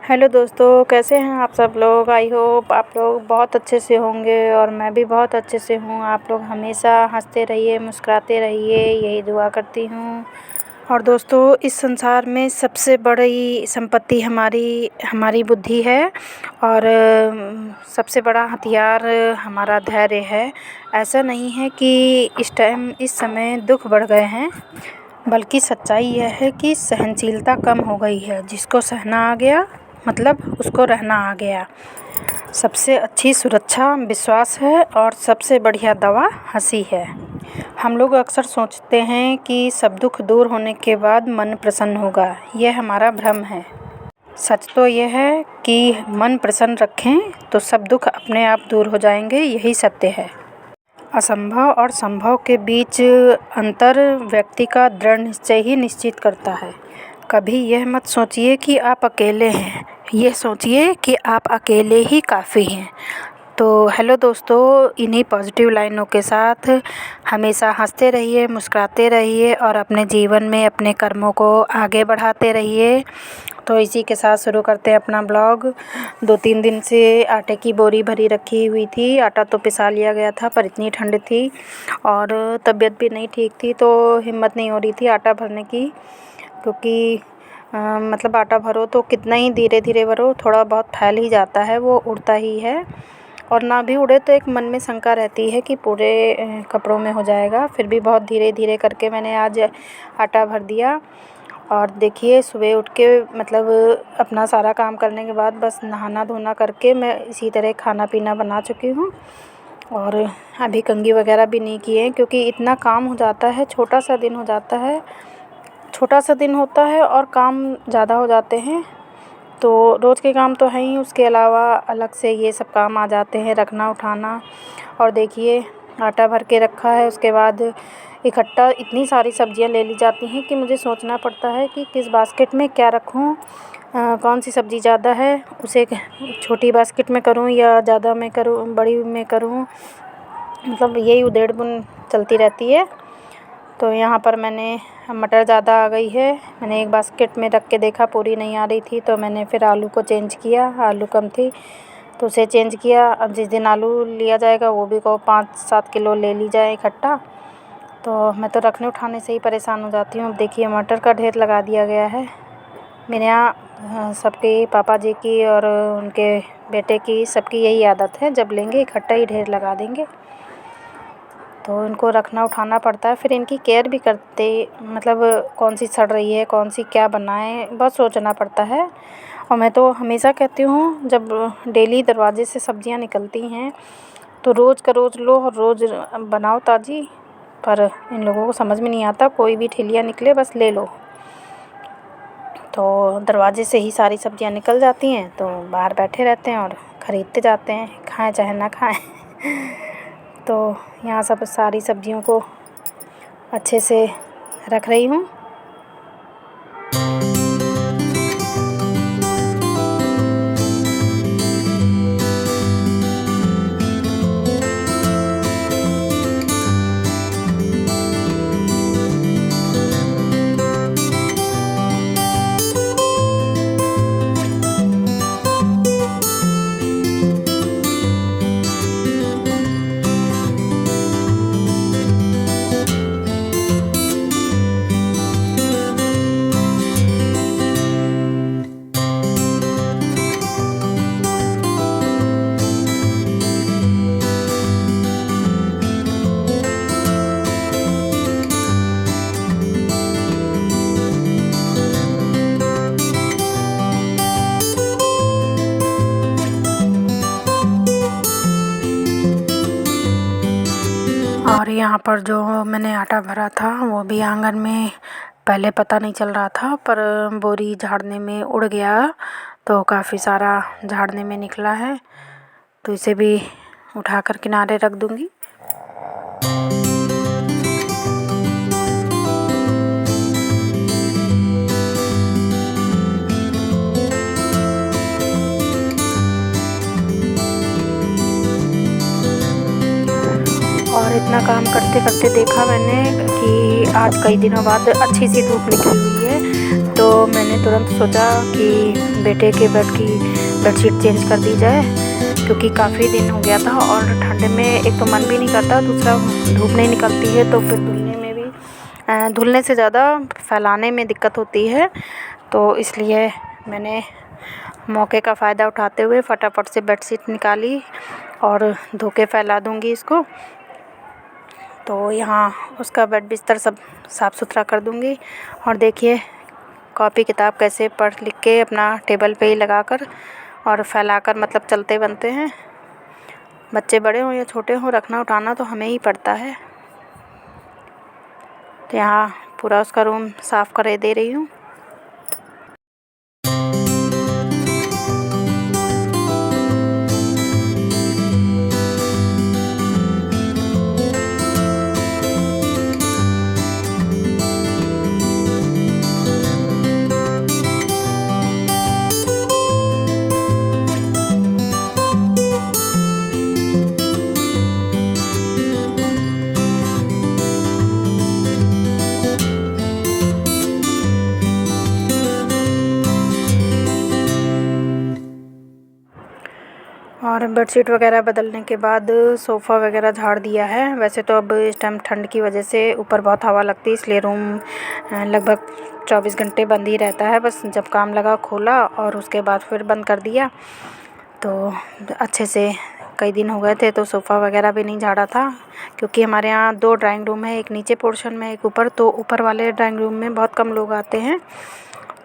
Hello दोस्तों, कैसे हैं आप सब लोग। आई होप आप लोग बहुत अच्छे से होंगे और मैं भी बहुत अच्छे से हूँ। आप लोग हमेशा हंसते रहिए, मुस्कुराते रहिए, यही दुआ करती हूँ। और दोस्तों, इस संसार में सबसे बड़ी संपत्ति हमारी हमारी बुद्धि है और सबसे बड़ा हथियार हमारा धैर्य है। ऐसा नहीं है कि इस समय दुख बढ़ गए हैं, बल्कि सच्चाई यह है कि सहनशीलता कम हो गई है। जिसको सहना आ गया मतलब उसको रहना आ गया। सबसे अच्छी सुरक्षा विश्वास है और सबसे बढ़िया दवा हंसी है। हम लोग अक्सर सोचते हैं कि सब दुख दूर होने के बाद मन प्रसन्न होगा। यह हमारा भ्रम है। सच तो यह है कि मन प्रसन्न रखें तो सब दुख अपने आप दूर हो जाएंगे। यही सत्य है। असंभव और संभव के बीच अंतर व्यक्ति का दृढ़ निश्चय ही निश्चित करता है। कभी यह मत सोचिए कि आप अकेले हैं, ये सोचिए कि आप अकेले ही काफ़ी हैं। तो हेलो दोस्तों, इन्हीं पॉजिटिव लाइनों के साथ हमेशा हंसते रहिए, मुस्कुराते रहिए और अपने जीवन में अपने कर्मों को आगे बढ़ाते रहिए। तो इसी के साथ शुरू करते हैं अपना ब्लॉग। 2-3 दिन से आटे की बोरी भरी रखी हुई थी। आटा तो पिसा लिया गया था, पर इतनी ठंड थी और तबीयत भी नहीं ठीक थी, तो हिम्मत नहीं हो रही थी आटा भरने की। क्योंकि मतलब आटा भरो तो कितना ही धीरे धीरे भरो, थोड़ा बहुत फैल ही जाता है, वो उड़ता ही है। और ना भी उड़े तो एक मन में शंका रहती है कि पूरे कपड़ों में हो जाएगा। फिर भी बहुत धीरे धीरे करके मैंने आज आटा भर दिया। और देखिए, सुबह उठ के मतलब अपना सारा काम करने के बाद बस नहाना धोना करके मैं इसी तरह खाना पीना बना चुकी हूँ। और अभी कंघी वगैरह भी नहीं किए, क्योंकि इतना काम हो जाता है। छोटा सा दिन होता है और काम ज़्यादा हो जाते हैं। तो रोज़ के काम तो हैं ही, उसके अलावा अलग से ये सब काम आ जाते हैं, रखना उठाना। और देखिए, आटा भर के रखा है, उसके बाद इकट्ठा इतनी सारी सब्जियां ले ली जाती हैं कि मुझे सोचना पड़ता है कि किस बास्केट में क्या रखूं। कौन सी सब्ज़ी ज़्यादा है उसे छोटी बास्केट में करूं या ज़्यादा में करूं, बड़ी में करूं। मतलब यही उधेड़-बुन चलती रहती है। तो यहाँ पर मैंने मटर ज़्यादा आ गई है, मैंने एक बास्केट में रख के देखा, पूरी नहीं आ रही थी, तो मैंने फिर आलू को चेंज किया। आलू कम थी तो उसे चेंज किया। अब जिस दिन आलू लिया जाएगा वो भी को 5-7 किलो ले ली जाए इकट्ठा। तो मैं तो रखने उठाने से ही परेशान हो जाती हूँ। अब देखिए, मटर का ढेर लगा दिया गया है मेरे यहाँ। सबके पापा जी की और उनके बेटे की, सबकी यही आदत है, जब लेंगे इकट्ठा ही ढेर लगा देंगे। तो इनको रखना उठाना पड़ता है। फिर इनकी केयर भी करते, मतलब कौन सी सड़ रही है, कौन सी क्या बनाएं, बहुत सोचना पड़ता है। और मैं तो हमेशा कहती हूँ, जब डेली दरवाजे से सब्जियां निकलती हैं तो रोज़ का रोज़ लो और रोज़ बनाओ ताज़ी। पर इन लोगों को समझ में नहीं आता, कोई भी ठेलियाँ निकले बस ले लो। तो दरवाजे से ही सारी सब्जियां निकल जाती हैं, तो बाहर बैठे रहते हैं और ख़रीदते जाते हैं, खाएं चाहे ना खाएं। तो यहाँ सब सारी सब्जियों को अच्छे से रख रही हूँ। और यहाँ पर जो मैंने आटा भरा था वो भी आंगन में पहले पता नहीं चल रहा था, पर बोरी झाड़ने में उड़ गया तो काफ़ी सारा झाड़ने में निकला है। तो इसे भी उठाकर किनारे रख दूँगी। और इतना काम करते करते देखा मैंने कि आज कई दिनों बाद अच्छी सी धूप निकली हुई है। तो तो मैंने तुरंत सोचा कि बेटे के बेड की बेडशीट चेंज कर दी जाए, क्योंकि काफ़ी दिन हो गया था और ठंड में एक तो मन भी नहीं करता, दूसरा धूप नहीं निकलती है तो फिर धुलने में भी धुलने से ज़्यादा फैलाने में दिक्कत होती है। तो इसलिए मैंने मौके का फ़ायदा उठाते हुए फटाफट से बेडशीट निकाली और धो के फैला दूँगी इसको। तो यहाँ उसका बेड बिस्तर सब साफ़ सुथरा कर दूँगी। और देखिए कॉपी किताब कैसे पढ़ लिख के अपना टेबल पे ही लगाकर और फैलाकर मतलब चलते बनते हैं। बच्चे बड़े हों या छोटे हों, रखना उठाना तो हमें ही पड़ता है। तो यहाँ पूरा उसका रूम साफ़ कर दे रही हूँ। और बेडशीट वगैरह बदलने के बाद सोफ़ा वगैरह झाड़ दिया है। वैसे तो अब इस टाइम ठंड की वजह से ऊपर बहुत हवा लगती है, इसलिए रूम लगभग 24 घंटे बंद ही रहता है। बस जब काम लगा खोला और उसके बाद फिर बंद कर दिया। तो अच्छे से कई दिन हो गए थे तो सोफ़ा वगैरह भी नहीं झाड़ा था, क्योंकि हमारे यहाँ 2 ड्राइंग रूम है, एक नीचे पोर्शन में एक ऊपर। तो ऊपर वाले ड्राइंग रूम में बहुत कम लोग आते हैं,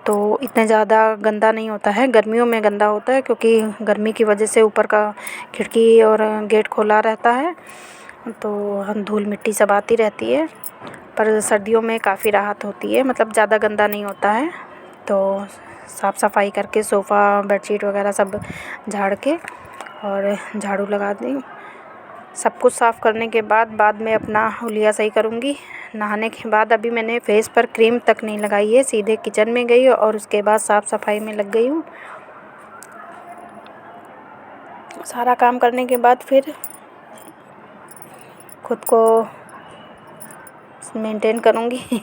तो इतने ज़्यादा गंदा नहीं होता है। गर्मियों में गंदा होता है, क्योंकि गर्मी की वजह से ऊपर का खिड़की और गेट खुला रहता है, तो धूल मिट्टी सब आती रहती है। पर सर्दियों में काफ़ी राहत होती है, मतलब ज़्यादा गंदा नहीं होता है। तो साफ़ सफाई करके सोफ़ा बेडशीट वगैरह सब झाड़ के और झाड़ू लगा दी। सब कुछ साफ़ करने के बाद में अपना हुलिया सही करूँगी। नहाने के बाद अभी मैंने फेस पर क्रीम तक नहीं लगाई है, सीधे किचन में गई और उसके बाद साफ़ सफाई में लग गई हूँ। सारा काम करने के बाद फिर खुद को मेंटेन करूँगी।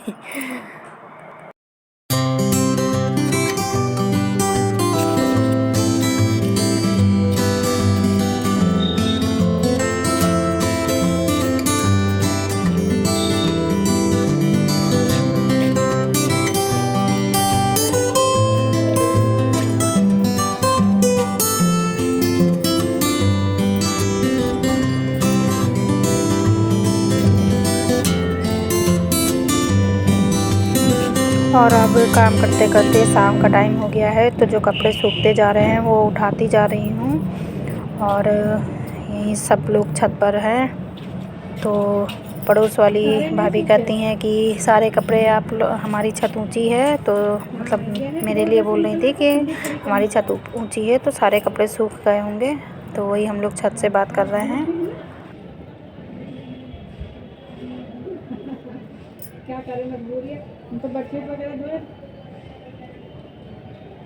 और अब काम करते करते शाम का टाइम हो गया है, तो जो कपड़े सूखते जा रहे हैं वो उठाती जा रही हूँ। और यही सब लोग छत पर हैं, तो पड़ोस वाली भाभी कहती हैं कि सारे कपड़े हमारी छत ऊंची है, तो मतलब मेरे लिए बोल रही थी कि हमारी छत ऊंची है तो सारे कपड़े सूख गए होंगे। तो वही हम लोग छत से बात कर रहे हैं। क्या करें, मजबूरी है। उनको बेडशीट वगैरह धोए,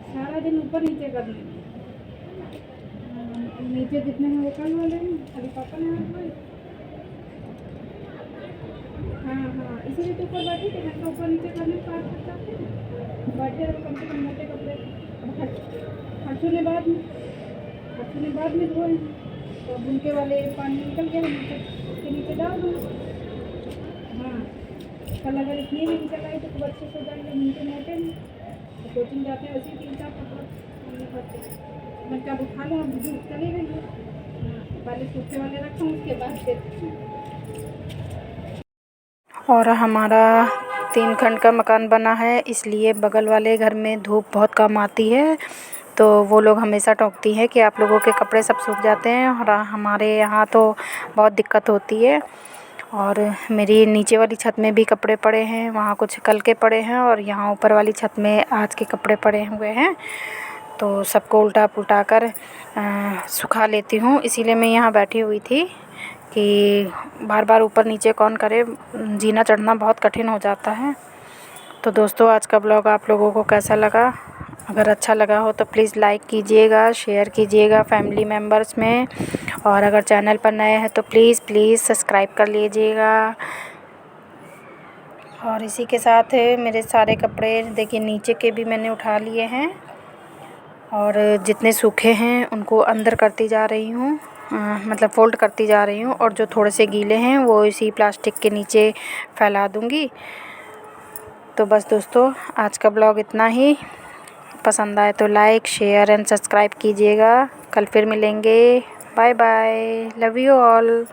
सारा दिन ऊपर नीचे कर लें। नीचे जितने हैं वो कल वाले हैं, खाली पापा ने हाथ धोए। हाँ, इसीलिए तो ऊपर बैठी थी, मैं तो ऊपर नीचे करने का चाहते हैं। बैठे रहो, कम से कम मोटे कपड़े हर्षू ने बाद में धोए, तो उनके वाले पानी निकल गया नीचे, उसके नीचे डाल दो। हाँ, कल अगर इतनी भी निकल आई तो बच्चे सो जाएंगे, नीचे मोटे में तो कोचिंग जाते हैं, वैसे 3-4 कपड़े करते। मैं कब उठा लो, अब धूप चली गई है। पहले सूखे वाले रखूँ, उसके बाद फिर। और हमारा 3 खंड का मकान बना है, इसलिए बगल वाले घर में धूप बहुत कम आती है। तो वो लोग हमेशा टोकती हैं कि आप लोगों के कपड़े सब सूख जाते हैं, और हमारे यहाँ तो बहुत दिक्कत होती है। और मेरी नीचे वाली छत में भी कपड़े पड़े हैं, वहाँ कुछ कल के पड़े हैं, और यहाँ ऊपर वाली छत में आज के कपड़े पड़े हुए हैं। तो सबको उल्टा पुल्टा कर सुखा लेती हूँ। इसीलिए मैं यहाँ बैठी हुई थी कि बार बार ऊपर नीचे कौन करे, जीना चढ़ना बहुत कठिन हो जाता है। तो दोस्तों, आज का ब्लॉग आप लोगों को कैसा लगा? अगर अच्छा लगा हो तो प्लीज़ लाइक कीजिएगा, शेयर कीजिएगा फैमिली मेम्बर्स में, और अगर चैनल पर नए हैं तो प्लीज़ सब्सक्राइब कर लीजिएगा। और इसी के साथ मेरे सारे कपड़े देखिए नीचे के भी मैंने उठा लिए हैं और जितने सूखे हैं उनको अंदर करती जा रही हूँ, मतलब फ़ोल्ड करती जा रही हूँ और जो थोड़े से गीले हैं वो इसी प्लास्टिक के नीचे फैला दूँगी। तो बस दोस्तों आज का ब्लॉग इतना ही। पसंद आए तो लाइक शेयर एंड सब्सक्राइब कीजिएगा। कल फिर मिलेंगे। Bye bye, love you all.